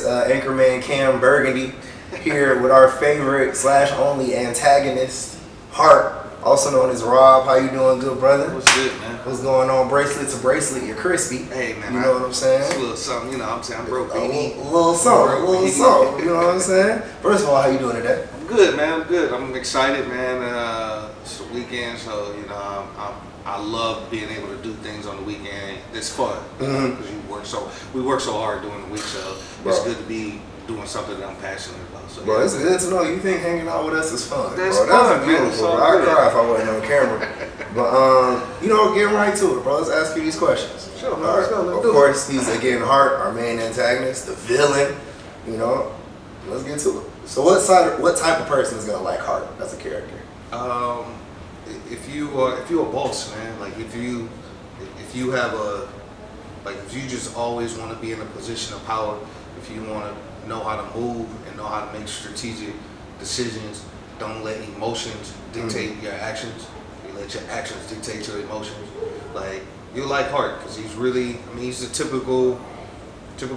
is Anchorman Cam Burgundy here with our favorite / only antagonist, Hart, also known as Rob. How you doing, good brother? What's good, man? What's going on? Bracelet to bracelet, you're crispy. Hey, man. You know what I'm saying? It's a little something, you know what I'm saying? I'm broke, A baby. little something, you know what I'm saying? First of all, how you doing today? I'm good, man. I'm good. I'm excited, man. It's the weekend, so, you know, I love being able to do things on the weekend. It's fun because we work so hard during the week, so it's good to be doing something that I'm passionate about. So, bro, it's good to know you think hanging out with us is fun. That's bro. fun, That's man. beautiful. I'd cry if I wasn't on camera. But you know, getting right to it, bro. Let's ask you these questions. Sure, man. Let's go. Let's of do course, he's again Hart, our main antagonist, the villain. You know, let's get to it. So, what type of person is gonna like Hart as a character? If you're a boss, man, like if you just always want to be in a position of power, if you want to know how to move and know how to make strategic decisions, don't let emotions dictate your actions. You let your actions dictate your emotions. Like, you like Hart because he's a typical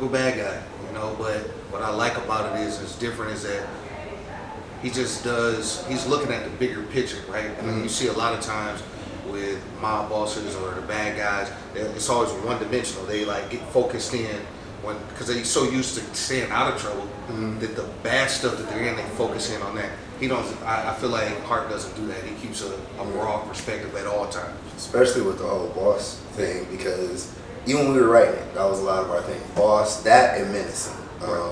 bad guy, you know. But what I like about it is different is that he's looking at the bigger picture, right? And you see a lot of times with mob bosses or the bad guys, it's always one dimensional. They like get focused in because they're so used to staying out of trouble that the bad stuff that they're in, they focus in on that. I feel like Hart doesn't do that. He keeps a broad perspective at all times. Especially with the whole boss thing, because even when we were writing it, that was a lot of our thing. Boss, that and menacing,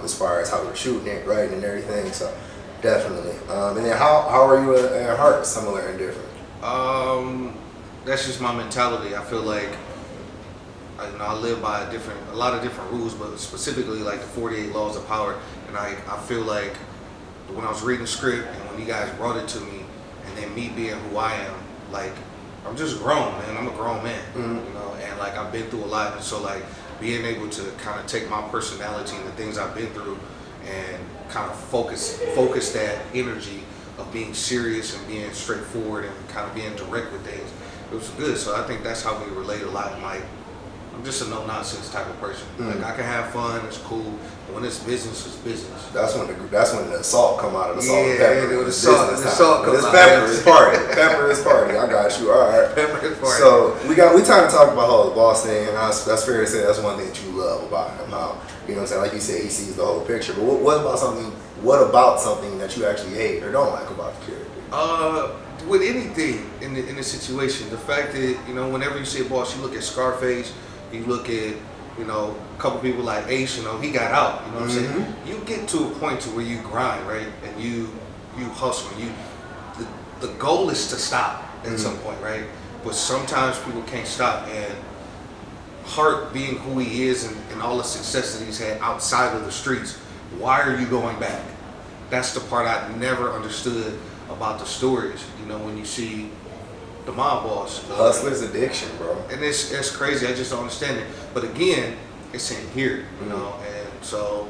as far as how we were shooting it, writing and everything. So definitely. And then how are you and Hart, similar and different? That's just my mentality. I feel like I live by a lot of different rules, but specifically like the 48 laws of power. And I feel like when I was reading the script and when you guys brought it to me, and then me being who I am, like I'm just grown, man. I'm a grown man, you know, and like I've been through a lot, and so like being able to kind of take my personality and the things I've been through and kind of focus that energy of being serious and being straightforward and kind of being direct with things. It was good. So I think that's how we relate a lot. Like, I'm just a no-nonsense type of person. Like, I can have fun, it's cool, but when it's business, it's business. That's when the salt come out of the salt and pepper. The salt comes out. Pepper is party. Pepper is party. I got you. All right. Pepper is party. So we time to talk about the boss thing, and that's fair to say that's one thing that you love about him. How, you know what I'm saying? Like you said, he sees the whole picture. But what about something that you actually hate or don't like about the character? With anything in the situation, the fact that, you know, whenever you see a boss, you look at Scarface, you look at, you know, a couple people like Ace, you know, he got out, you know what I'm saying? You get to a point to where you grind, right? And you hustle. The goal is to stop at some point, right? But sometimes people can't stop. And Hart being who he is and all the success that he's had outside of the streets, why are you going back? That's the part I never understood about the stories. You know, when you see the mob boss, hustler's addiction, bro, and it's crazy. I just don't understand it. But again, it's in here, you know, and so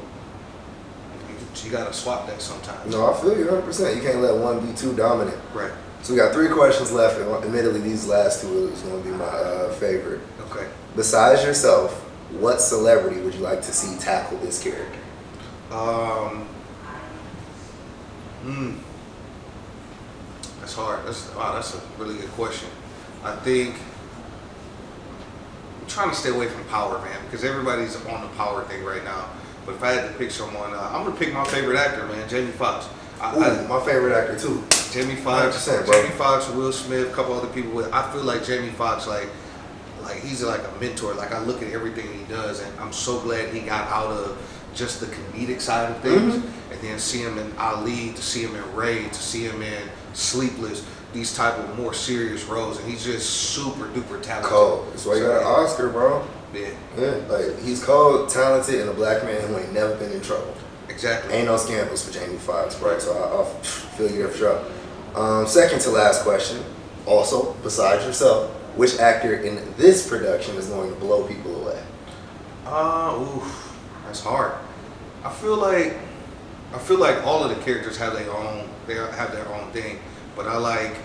you gotta swap that sometimes. No, I feel you 100%. You can't let one be too dominant. Right. So we got 3 questions left, and admittedly, these last 2 is going to be my favorite. Okay. Besides yourself, what celebrity would you like to see tackle this character? That's hard. That's a really good question. I think I'm trying to stay away from power, man, because everybody's on the power thing right now. But if I had to pick someone, I'm gonna pick my favorite actor, man, Jamie Foxx. My favorite actor too. Jamie Foxx, Jamie Foxx, Will Smith, a couple other people. I feel like Jamie Foxx, like he's like a mentor. Like, I look at everything he does, and I'm so glad he got out of just the comedic side of things, and then see him in Ali, to see him in Ray, to see him in Sleepless, these type of more serious roles, and he's just super duper talented. Cold. That's why you got an Oscar, bro. Yeah. Like, he's cold, talented, and a black man who ain't never been in trouble. Exactly. Ain't no scandals for Jamie Foxx, bro. So I feel you there for sure. Second to last question. Also, besides yourself, which actor in this production is going to blow people away? That's hard. I feel like all of the characters have their own thing, but I like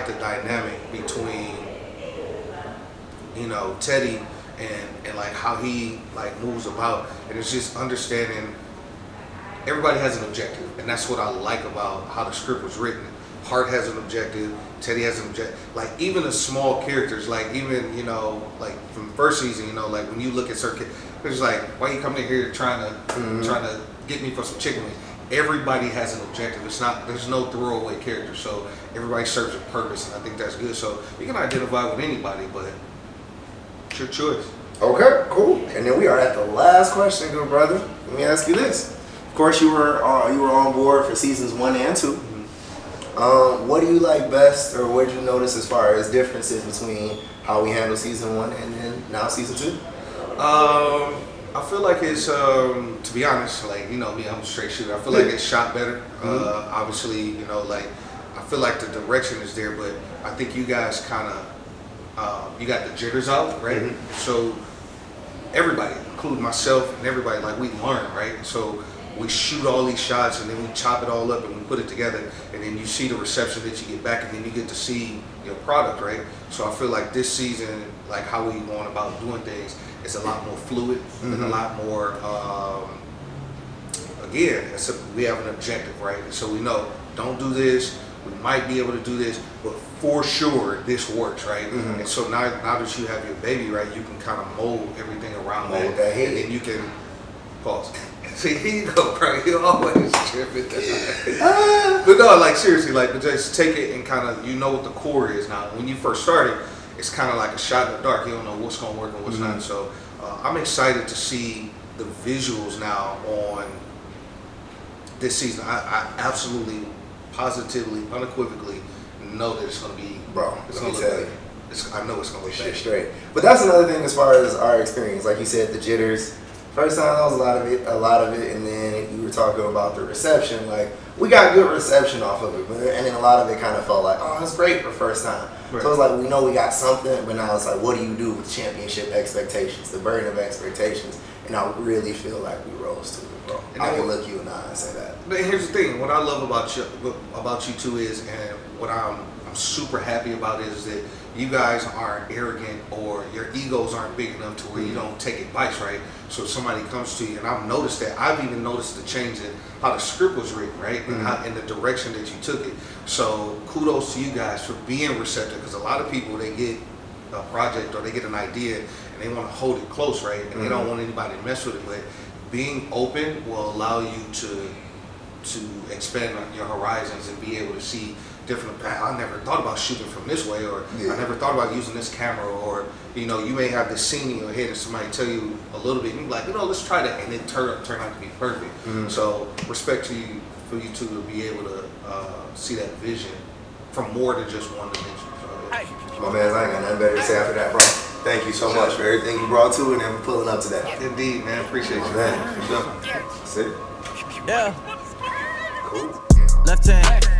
the dynamic between, you know, Teddy and like how he like moves about, and it's just understanding everybody has an objective, and that's what I like about how the script was written. Hart has an objective, Teddy has an objective. Like even the small characters, like even like from the first season, like when you look at certain, it's like, why you coming in here trying to get me for some chicken wings? Everybody has an objective. It's not, there's no throwaway character, so everybody serves a purpose, and I think that's good. So you can identify with anybody, but it's your choice. Okay, cool. And then we are at the last question, good brother. Let me ask you this. Of course, you were on board for seasons 1 and 2. What do you like best, or what did you notice as far as differences between how we handle season 1 and then now season 2? I feel like it's, to be honest, like, me, I'm a straight shooter. I feel like it's shot better. Obviously, like, I feel like the direction is there, but I think you guys kind of, you got the jitters out, right? So everybody, including myself and everybody, like, we learn, right? So we shoot all these shots, and then we chop it all up and we put it together, and then you see the reception that you get back, and then you get to see your product, right? So I feel like this season, like how we going about doing things, it's a lot more fluid and a lot more, again, we have an objective, right? And so we know, don't do this, we might be able to do this, but for sure this works, right? And so now that you have your baby, right, you can kind of mold everything around that, and then you can pause. See, here you go, bro. You always tripping. But no, like seriously, like, but just take it and kind of, what the core is now. When you first started, it's kind of like a shot in the dark. You don't know what's going to work and what's not. So I'm excited to see the visuals now on this season. I absolutely, positively, unequivocally know that it's going to be, bro. It's Let going me to tell look you. I know it's going to look Shit bad. straight. But that's another thing as far as our experience. Like you said, the jitters. First time that was a lot of it, and then you were talking about the reception. Like, we got good reception off of it, and then a lot of it kind of felt like, oh, it's great for first time. Right. So it's like, we know we got something, but now it's like, what do you do with championship expectations, the burden of expectations? And I really feel like we rose to it, bro. And I can look you in the eye and say that. But here's the thing: what I love about you two is, and what I'm super happy about is that you guys aren't arrogant, or your egos aren't big enough to where you don't take advice, right? So if somebody comes to you, and I've noticed that, I've even noticed the change in how the script was written, right? And how, in the direction that you took it. So kudos to you guys for being receptive, because a lot of people, they get a project or they get an idea and they want to hold it close, right? And they don't want anybody to mess with it, but being open will allow you to expand on your horizons and be able to see different. I never thought about shooting from this way, or I never thought about using this camera, or you may have this scene in your head and somebody tell you a little bit and you're like, let's try that, and it turn out to be perfect. So respect to you, for you two to be able to see that vision from more than just one dimension. So, my man, I ain't got nothing better to say after that, bro. Thank you so much for everything you brought to it and for pulling up to that. Indeed, man. Appreciate you. Man, for sure. See? Yeah. Cool. Left hand.